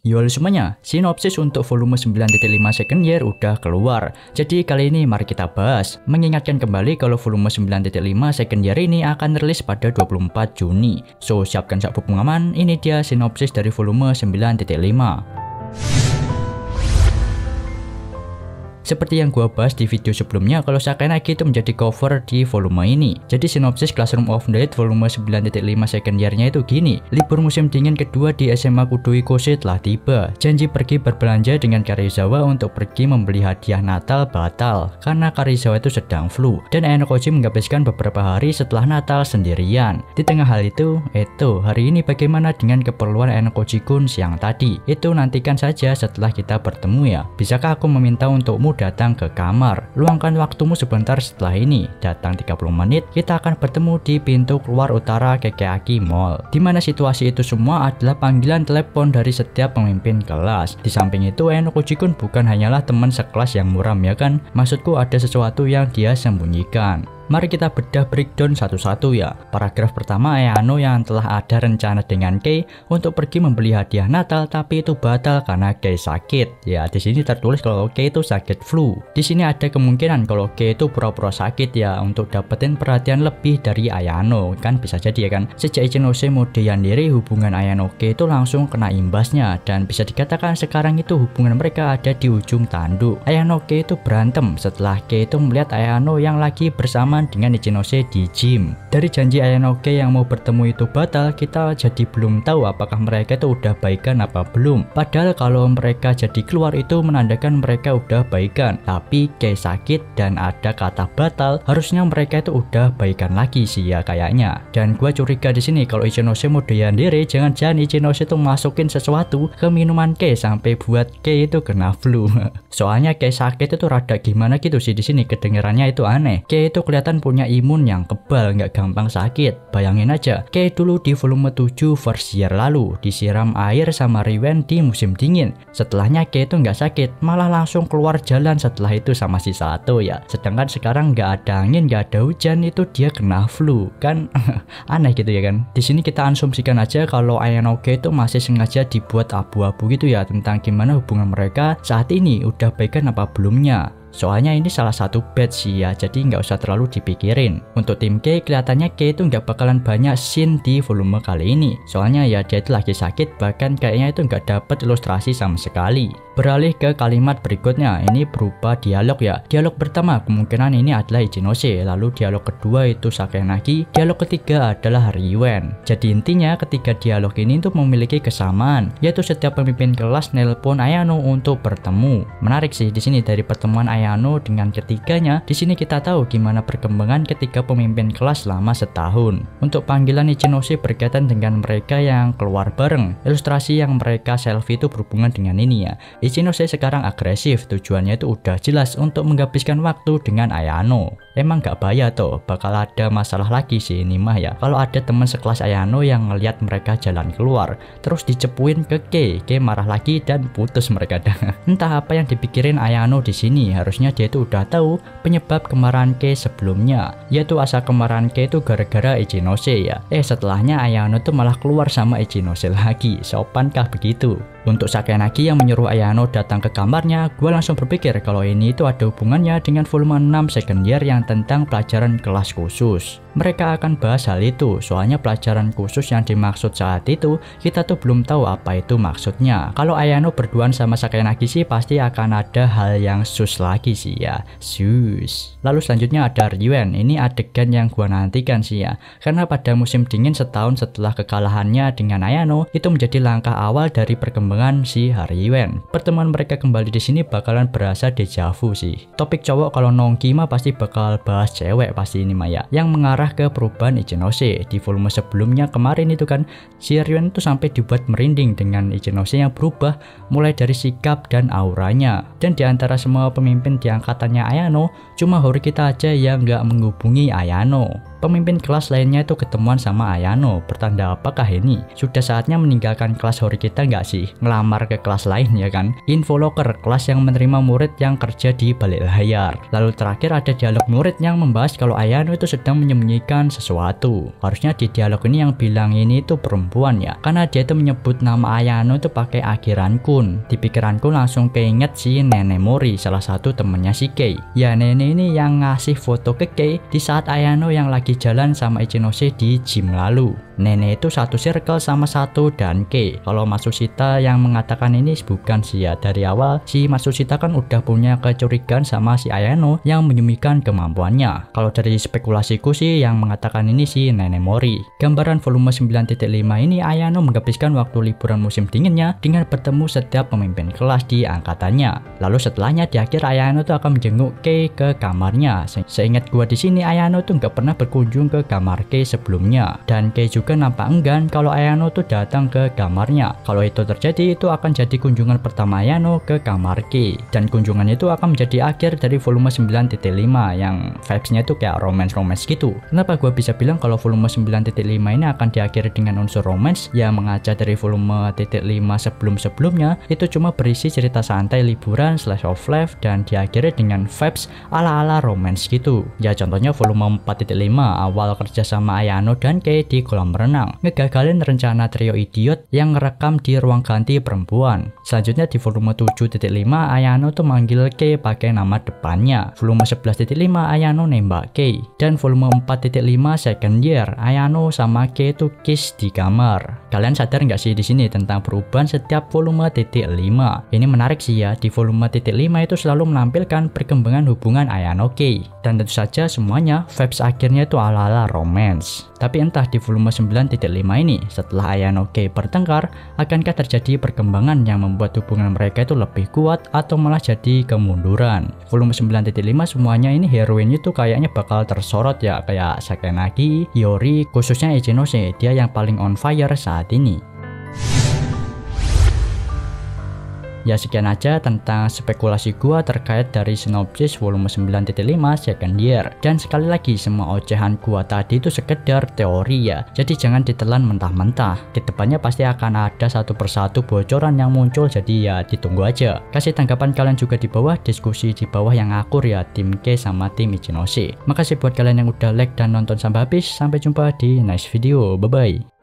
Yo semuanya, sinopsis untuk volume 9.5 second year udah keluar. Jadi kali ini mari kita bahas. Mengingatkan kembali kalau volume 9.5 second year ini akan rilis pada 24 Juni. So siapkan sabuk pengaman, ini dia sinopsis dari volume 9.5. Seperti yang gua bahas di video sebelumnya, kalau Sakayanagi itu menjadi cover di volume ini. Jadi sinopsis Classroom of Date volume 9.5 second year-nya itu gini. Libur musim dingin kedua di SMA Kudoi Kose telah tiba. Janji pergi berbelanja dengan Karizawa untuk pergi membeli hadiah Natal batal karena Karizawa itu sedang flu. Dan Ayano Koji menghabiskan beberapa hari setelah Natal sendirian. Di tengah hal itu, hari ini bagaimana dengan keperluan Ayano Koji-kun siang tadi? Itu nantikan saja setelah kita bertemu ya. Bisakah aku meminta untukmu datang ke kamar? Luangkan waktumu sebentar setelah ini. Datang 30 menit, kita akan bertemu di pintu keluar utara Kekeaki Mall. Dimana situasi itu semua adalah panggilan telepon dari setiap pemimpin kelas. Di samping itu, Ayano Koji-kun bukan hanyalah teman sekelas yang muram ya kan? Maksudku ada sesuatu yang dia sembunyikan. Mari kita bedah breakdown satu-satu ya. Paragraf pertama, Ayano yang telah ada rencana dengan Kei untuk pergi membeli hadiah Natal tapi itu batal karena Kei sakit. Ya, di sini tertulis kalau Kei itu sakit flu. Di sini ada kemungkinan kalau Kei itu pura-pura sakit ya untuk dapetin perhatian lebih dari Ayano. Kan bisa jadi ya kan. Sejak Ichinose mode Yandere, hubungan Ayano Kei itu langsung kena imbasnya dan bisa dikatakan sekarang itu hubungan mereka ada di ujung tanduk. Ayano Kei itu berantem setelah Kei itu melihat Ayano yang lagi bersama dengan Ichinose di gym. Dari janji Ayano Kei yang mau bertemu itu batal, kita jadi belum tahu apakah mereka itu udah baikan apa belum. Padahal kalau mereka jadi keluar itu menandakan mereka udah baikan. Tapi Kei sakit dan ada kata batal, harusnya mereka itu udah baikan lagi sih ya kayaknya. Dan gua curiga di sini kalau Ichinose mode Yandere, jangan-jangan Ichinose itu masukin sesuatu ke minuman Kei sampai buat Kei itu kena flu. Soalnya Kei sakit itu rada gimana gitu sih di sini, kedengarannya itu aneh. Kei itu kelihatan punya imun yang kebal, nggak gampang sakit. Bayangin aja, Kei dulu di volume 7 first year lalu disiram air sama Riwen di musim dingin. Setelahnya Kei itu nggak sakit, malah langsung keluar jalan setelah itu sama si Sato ya. Sedangkan sekarang nggak ada angin, nggak ada hujan, itu dia kena flu. Kan aneh gitu ya kan. Di sini kita asumsikan aja kalau Ayano Kei itu masih sengaja dibuat abu-abu gitu ya tentang gimana hubungan mereka saat ini, udah baikan apa belumnya. Soalnya ini salah satu batch sih ya, jadi nggak usah terlalu dipikirin. Untuk tim Kei, kelihatannya Kei itu nggak bakalan banyak scene di volume kali ini. Soalnya ya dia itu lagi sakit, bahkan kayaknya itu nggak dapet ilustrasi sama sekali. Beralih ke kalimat berikutnya, ini berupa dialog ya. Dialog pertama kemungkinan ini adalah Ichinose, lalu dialog kedua itu Sakayanagi, dialog ketiga adalah Riwen. Jadi intinya ketiga dialog ini itu memiliki kesamaan, yaitu setiap pemimpin kelas nelpon Ayano untuk bertemu. Menarik sih di sini dari pertemuan Ayano dengan ketiganya. Di sini kita tahu gimana perkembangan ketiga pemimpin kelas selama setahun. Untuk panggilan Ichinose berkaitan dengan mereka yang keluar bareng. Ilustrasi yang mereka selfie itu berhubungan dengan ini ya. Ichinose sekarang agresif, tujuannya itu udah jelas untuk menghabiskan waktu dengan Ayano. Emang gak bahaya tuh, bakal ada masalah lagi sih ini mah ya. Kalau ada teman sekelas Ayano yang ngeliat mereka jalan keluar, terus dicepuin ke Kei marah lagi dan putus mereka dah. Entah apa yang dipikirin Ayano di sini, harusnya dia itu udah tahu penyebab kemarahan Kei sebelumnya, yaitu asal kemarahan Kei itu gara-gara Ichinose ya. Setelahnya Ayano tuh malah keluar sama Ichinose lagi, sopankah begitu? Untuk Sakayanagi yang menyuruh Ayano datang ke kamarnya, gue langsung berpikir kalau ini itu ada hubungannya dengan volume 6 second year yang tentang pelajaran kelas khusus. Mereka akan bahas hal itu, soalnya pelajaran khusus yang dimaksud saat itu, kita tuh belum tahu apa itu maksudnya. Kalau Ayano berduaan sama Sakayanagi sih pasti akan ada hal yang sus lagi sih ya, sus. Lalu selanjutnya ada Riwen, ini adegan yang gua nantikan sih ya, karena pada musim dingin setahun setelah kekalahannya dengan Ayano, itu menjadi langkah awal dari perkembangan si Riwen. Pertemuan mereka kembali di sini bakalan berasa deja vu sih. Topik cowok kalau nongki mah pasti bakal bahas cewek pasti ini Maya, yang mengarah ke perubahan Ichinose. Di volume sebelumnya kemarin itu kan si Riwen itu sampai dibuat merinding dengan Ichinose yang berubah mulai dari sikap dan auranya. Dan di antara semua pemimpin di angkatannya Ayano, cuma Horikita aja yang nggak menghubungi Ayano. pemimpin kelas lainnya itu ketemuan sama Ayano. Pertanda apakah ini? Sudah saatnya meninggalkan kelas hori kita nggak sih? Ngelamar ke kelas lain ya kan? Info locker, kelas yang menerima murid yang kerja di balik layar. Lalu terakhir ada dialog murid yang membahas kalau Ayano itu sedang menyembunyikan sesuatu. Harusnya di dialog ini yang bilang ini itu perempuan ya, karena dia itu menyebut nama Ayano itu pakai akhiran kun. Di pikiranku langsung keinget si Nenek Mori, salah satu temennya si Kei. Ya nenek ini yang ngasih foto ke Kei di saat Ayano yang lagi jalan sama Ichinose di gym lalu. Nenek itu satu circle sama Sato dan Kei. Kalau Matsushita yang mengatakan ini bukan sih ya. Dari awal si Matsushita kan udah punya kecurigaan sama si Ayano yang menyembunyikan kemampuannya. Kalau dari spekulasiku sih yang mengatakan ini si Nenek Mori. Gambaran volume 9.5 ini Ayano menghabiskan waktu liburan musim dinginnya dengan bertemu setiap pemimpin kelas di angkatannya. Lalu setelahnya di akhir Ayano tuh akan menjenguk Kei ke kamarnya. Seingat gua di sini Ayano tuh nggak pernah berkunjung ke kamar Kei sebelumnya, dan Kei juga nampak enggan kalau Ayano tuh datang ke kamarnya. Kalau itu terjadi, itu akan jadi kunjungan pertama Ayano ke kamar Kei, dan kunjungan itu akan menjadi akhir dari volume 9.5 yang vibes-nya itu kayak romance gitu. Kenapa gua bisa bilang kalau volume 9.5 ini akan diakhiri dengan unsur romance? Ya mengaca dari volume 5 sebelum-sebelumnya itu cuma berisi cerita santai liburan slash of life dan diakhiri dengan vibes ala-ala romance gitu. Ya contohnya volume 4.5 awal kerja sama Ayano dan Kei di kolam renang, ngegagalin rencana trio idiot yang ngerekam di ruang ganti perempuan. Selanjutnya di volume 7.5 Ayano tuh manggil Kei pakai nama depannya. Volume 11.5 Ayano nembak Kei, dan volume 4.5 second year Ayano sama Kei tuh kiss di kamar. Kalian sadar nggak sih di sini tentang perubahan setiap volume .5? Ini menarik sih ya, di volume .5 itu selalu menampilkan perkembangan hubungan Ayano Kei, dan tentu saja semuanya vibes akhirnya itu ala-ala romance. Tapi entah di volume 9.5 ini setelah Ayano Kei bertengkar, akankah terjadi perkembangan yang membuat hubungan mereka itu lebih kuat atau malah jadi kemunduran? Volume 9.5 semuanya ini heroinnya tuh kayaknya bakal tersorot ya, kayak Sakenagi, Hiyori, khususnya Ichinose, dia yang paling on fire saat ini. Ya sekian aja tentang spekulasi gua terkait dari sinopsis volume 9.5 second year. Dan sekali lagi semua ocehan gua tadi itu sekedar teori ya, jadi jangan ditelan mentah-mentah. Kedepannya pasti akan ada satu persatu bocoran yang muncul, jadi ya ditunggu aja. Kasih tanggapan kalian juga di bawah, diskusi di bawah yang akur ya, tim Kei sama tim Ichinose. Makasih buat kalian yang udah like dan nonton sampai habis. Sampai jumpa di next video, bye bye.